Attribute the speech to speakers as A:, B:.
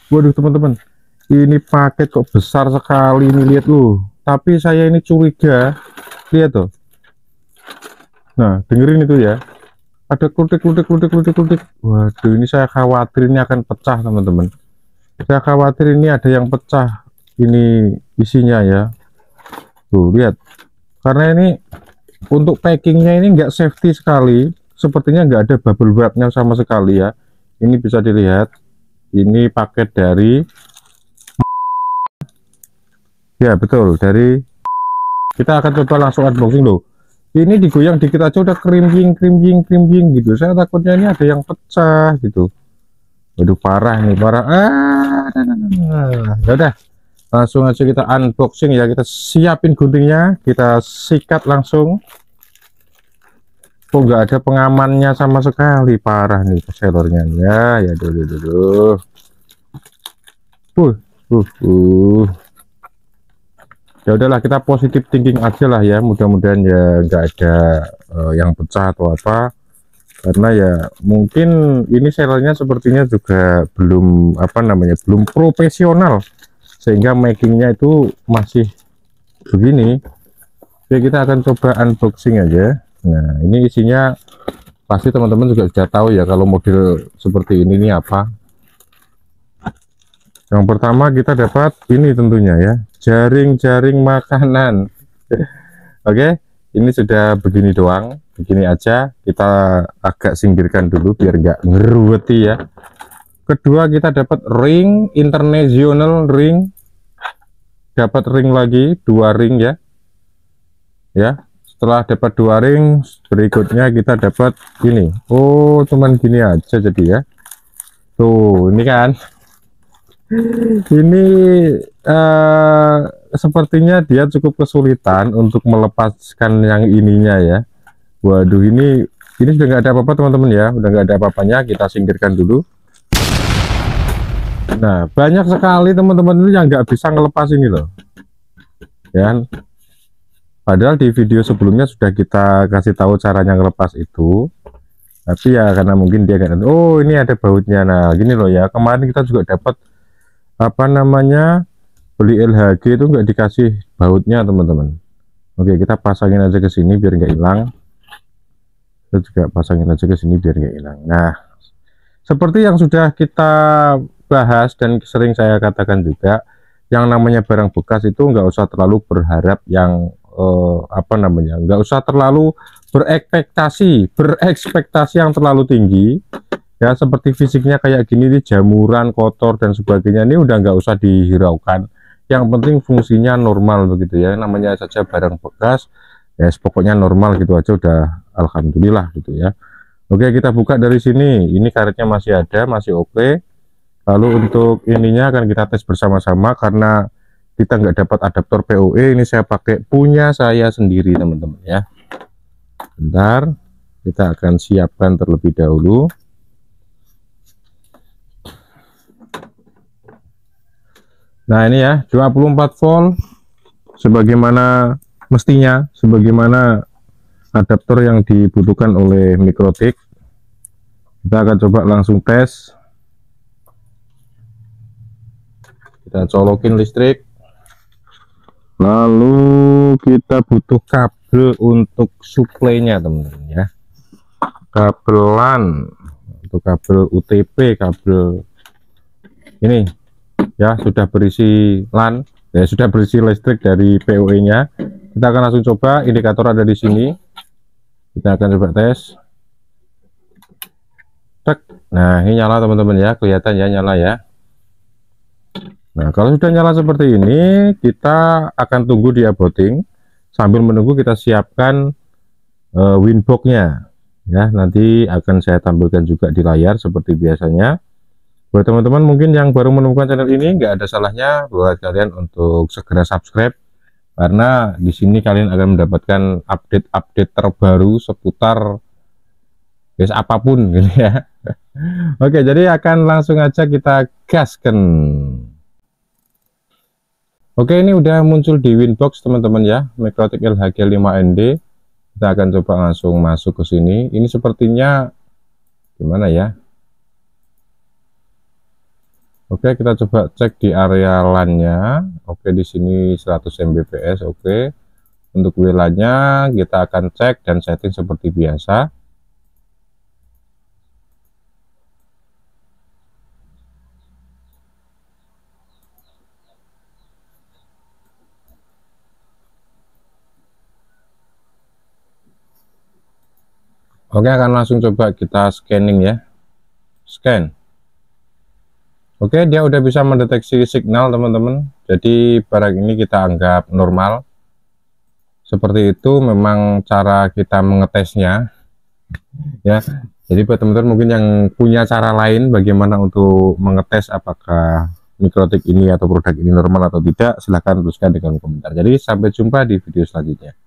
A: Waduh teman-teman, ini paket kok besar sekali ini, lihat loh. Tapi saya ini curiga, lihat tuh. Nah, dengerin itu ya. Ada klutik. Waduh, ini saya khawatir ini akan pecah teman-teman. Saya khawatir ini ada yang pecah. Ini isinya ya. Tuh lihat. Karena ini untuk packingnya ini enggak safety sekali. Sepertinya enggak ada bubble wrapnya sama sekali ya. Ini bisa dilihat. Ini paket dari, ya betul, dari, kita akan coba langsung unboxing loh. Ini digoyang dikit aja udah krimjing gitu. Saya takutnya ini ada yang pecah gitu. Waduh, parah nih, parah. Ya udah, langsung aja kita unboxing ya. Kita siapin guntingnya, kita sikat langsung. Kok nggak ada pengamannya sama sekali, parah nih sellernya ya. Duh. Ya udahlah, kita positif thinking aja lah ya, mudah-mudahan ya nggak ada yang pecah atau apa, karena ya mungkin ini sellernya sepertinya juga belum belum profesional, sehingga makingnya itu masih begini. Oke, kita akan coba unboxing aja. Nah, ini isinya pasti teman-teman juga sudah tahu ya kalau model seperti ini apa. Yang pertama kita dapat ini tentunya ya, jaring-jaring makanan. Oke, ini sudah begini doang, begini aja. Kita agak singkirkan dulu biar nggak ngeruweti ya. Kedua kita dapat ring, international ring. Dapat ring lagi, 2 ring ya. Ya, setelah dapat 2 ring, berikutnya kita dapat ini. Oh, cuman gini aja jadi ya. Tuh, ini kan. Ini sepertinya dia cukup kesulitan untuk melepaskan yang ininya ya. Waduh, ini sudah nggak ada apa-apa teman-teman ya, udah nggak ada apa-apanya. Kita singkirkan dulu. Nah, banyak sekali teman-teman ini yang nggak bisa ngelepas ini loh ya. Padahal di video sebelumnya sudah kita kasih tahu caranya ngelepas itu, tapi ya karena mungkin dia nggak, oh ini ada bautnya. Nah gini loh ya, kemarin kita juga dapat beli LHG itu nggak dikasih bautnya teman-teman. Oke, kita pasangin aja ke sini biar nggak hilang. Kita juga pasangin aja ke sini biar nggak hilang. Nah, seperti yang sudah kita bahas dan sering saya katakan juga, yang namanya barang bekas itu nggak usah terlalu berharap yang nggak usah terlalu berekspektasi yang terlalu tinggi ya. Seperti fisiknya kayak gini nih, jamuran, kotor dan sebagainya, ini udah nggak usah dihiraukan. Yang penting fungsinya normal begitu ya, namanya saja barang bekas ya, pokoknya normal gitu aja udah alhamdulillah gitu ya. Oke, kita buka dari sini. Ini karetnya masih ada, masih oke. Lalu untuk ininya akan kita tes bersama-sama, karena kita nggak dapat adaptor PoE. Ini saya pakai punya saya sendiri teman-teman ya. Bentar, kita akan siapkan terlebih dahulu. Nah ini ya, 24 volt sebagaimana mestinya, sebagaimana adaptor yang dibutuhkan oleh Mikrotik. Kita akan coba langsung tes. Kita colokin listrik. Lalu kita butuh kabel untuk suplainya teman-teman ya. Kabel LAN, untuk kabel UTP, kabel ini ya sudah berisi LAN ya, sudah berisi listrik dari PoE nya. Kita akan langsung coba, indikator ada di sini. Kita akan coba tes. Cek. Nah ini nyala teman-teman ya, kelihatan ya nyala ya. Nah kalau sudah nyala seperti ini, kita akan tunggu dia booting. Sambil menunggu kita siapkan winboxnya ya, nanti akan saya tampilkan juga di layar seperti biasanya. Buat teman-teman mungkin yang baru menemukan channel ini, nggak ada salahnya buat kalian untuk segera subscribe, karena di sini kalian akan mendapatkan update-update terbaru seputar guys apapun gitu ya. Oke, jadi akan langsung aja kita gaskan. Oke, ini udah muncul di Winbox teman-teman ya, Mikrotik LHG 5ND. Kita akan coba langsung masuk ke sini. Ini sepertinya gimana ya? Oke, kita coba cek di area LAN-nya. Oke, di sini 100 Mbps. Oke. Untuk WLAN-nya kita akan cek dan setting seperti biasa. Oke, akan langsung coba kita scanning ya. Scan. Oke, dia udah bisa mendeteksi signal teman-teman. Jadi barang ini kita anggap normal. Seperti itu memang cara kita mengetesnya ya. Jadi buat teman-teman mungkin yang punya cara lain bagaimana untuk mengetes apakah Mikrotik ini atau produk ini normal atau tidak, silahkan tuliskan di kolom komentar. Jadi sampai jumpa di video selanjutnya.